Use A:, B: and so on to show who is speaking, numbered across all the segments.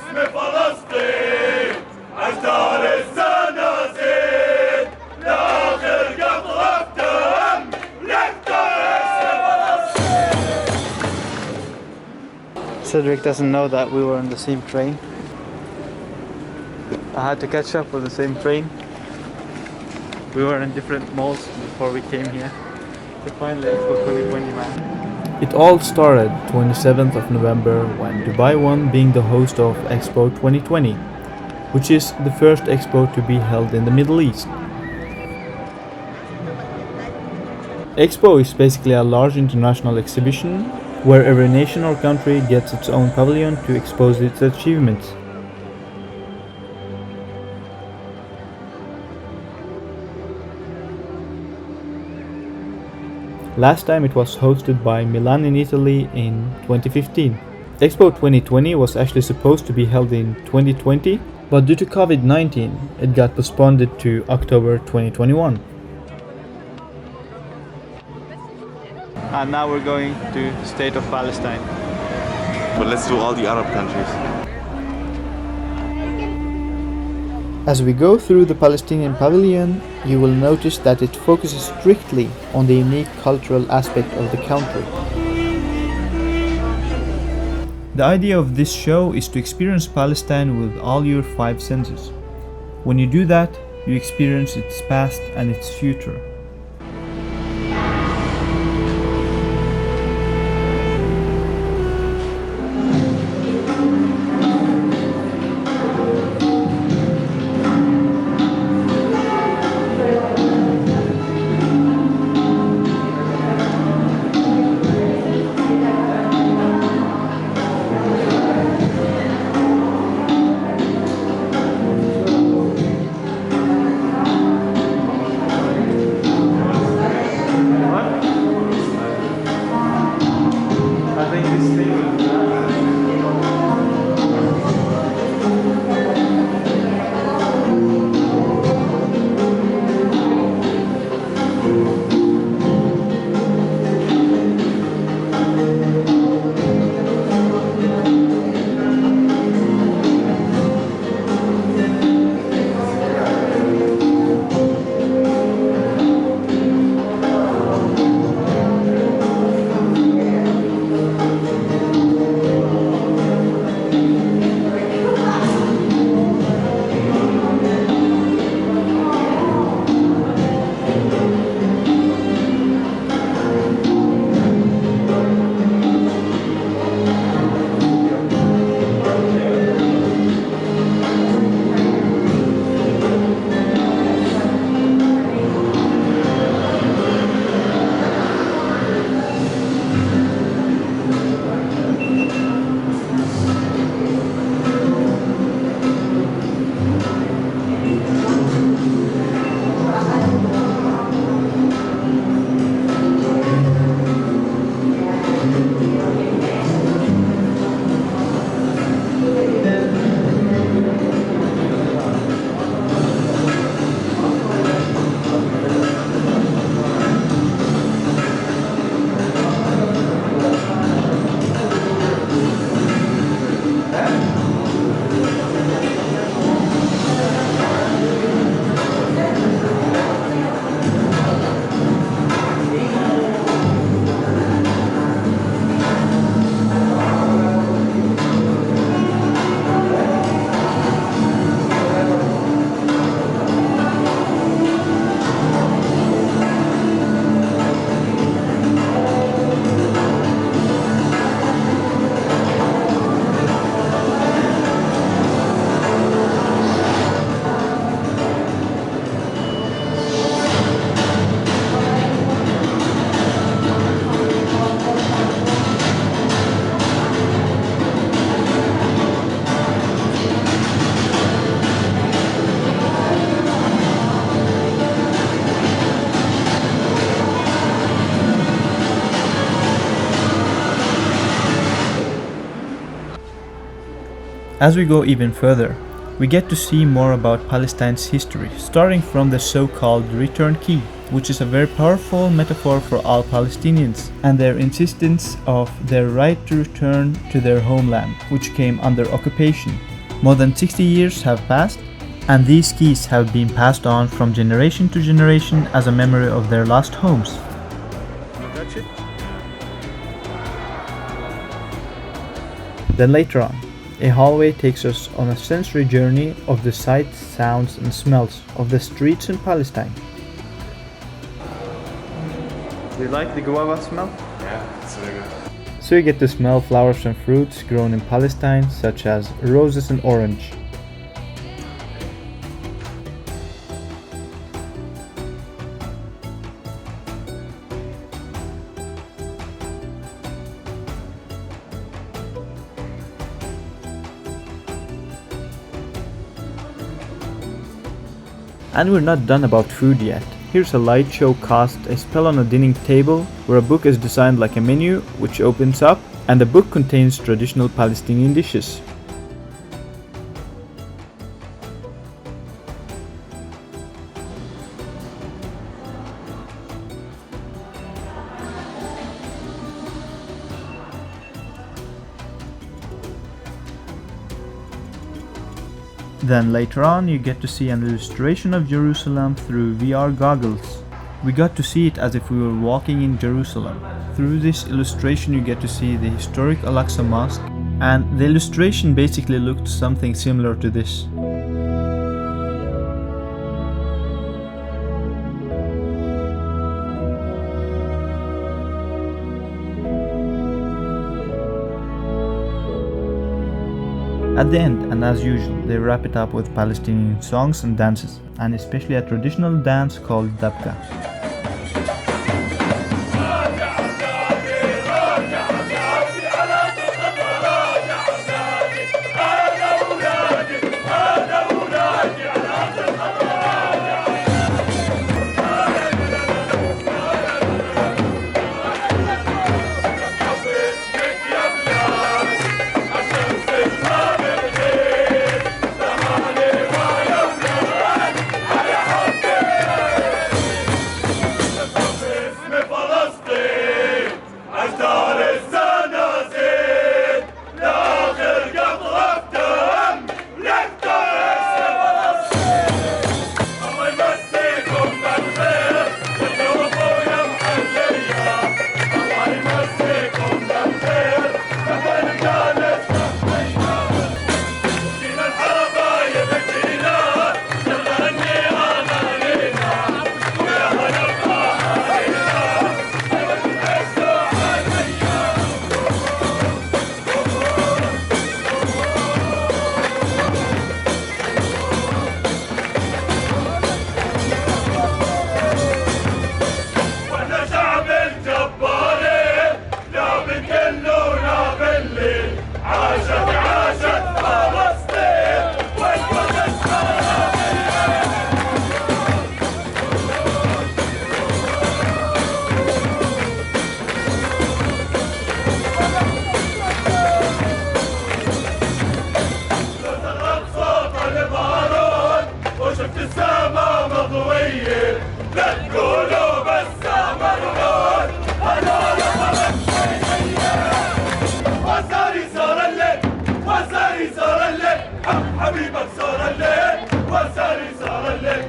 A: اسم فلسطين أجدار الزنازين لآخر قطرة دم نذكر اسم فلسطين.
B: Cedric doesn't know that we were on the same train. I had to catch up with the same train. We were in different malls before we came here to find the Expo 2020 man.
C: It all started 27th of November when Dubai won being the host of Expo 2020, which is the first expo to be held in the Middle East. Expo is basically a large international exhibition where every nation or country gets its own pavilion to expose its achievements. Last time it was hosted by Milan in Italy in 2015. Expo 2020 was actually supposed to be held in 2020, but due to COVID-19 it got postponed to October 2021.
B: And now we're going to the state of Palestine.
D: But let's do all the Arab countries.
C: As we go through the Palestinian pavilion, you will notice that it focuses strictly on the unique cultural aspect of the country. The idea of this show is to experience Palestine with all your 5 senses. When you do that, you experience its past and its future. As we go even further, we get to see more about Palestine's history, starting from the so-called return key, which is a very powerful metaphor for all Palestinians and their insistence of their right to return to their homeland, which came under occupation. More than 60 years have passed, and these keys have been passed on from generation to generation as a memory of their lost homes.
B: Touch it.
C: Then later on, a hallway takes us on a sensory journey of the sights, sounds and smells of the streets in Palestine.
B: Do you like the guava smell?
D: Yeah, it's very good.
C: So you get to smell flowers and fruits grown in Palestine, such as roses and orange. And we're not done about food yet. Here's a light show cast a spell on a dining table where a book is designed like a menu which opens up, and the book contains traditional Palestinian dishes. Then later on you get to see an illustration of Jerusalem through VR goggles. We got to see it as if we were walking in Jerusalem. Through this illustration you get to see the historic Al-Aqsa Mosque, and the illustration basically looked something similar to this. At the end, and as usual, they wrap it up with Palestinian songs and dances, and especially a traditional dance called dabka.
A: حبيبك صار الليل وساري صار الليل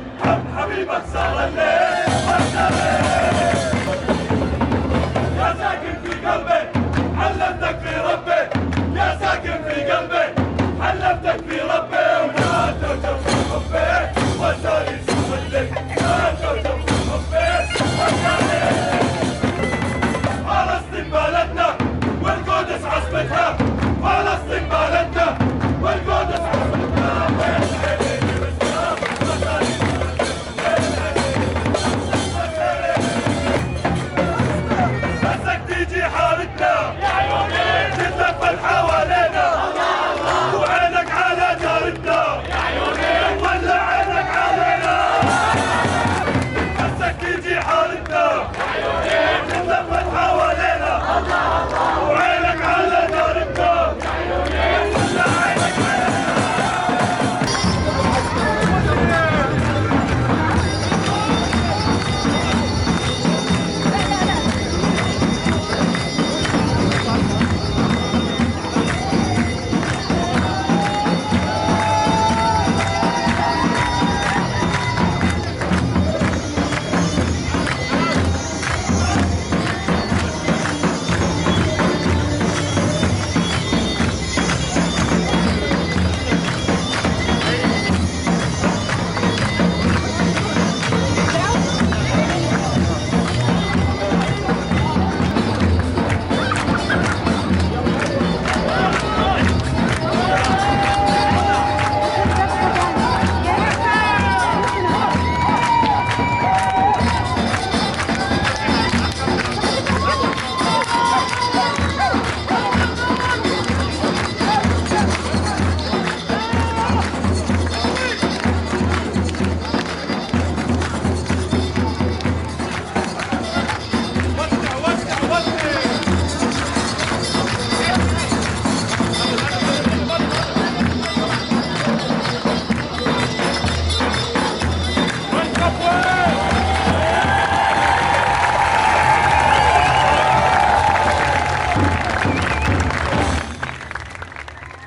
A: حبيبك صار الليل وساري يا ساكن في قلبي حلمتك في ربي يا ساكن في قلبي حلمتك في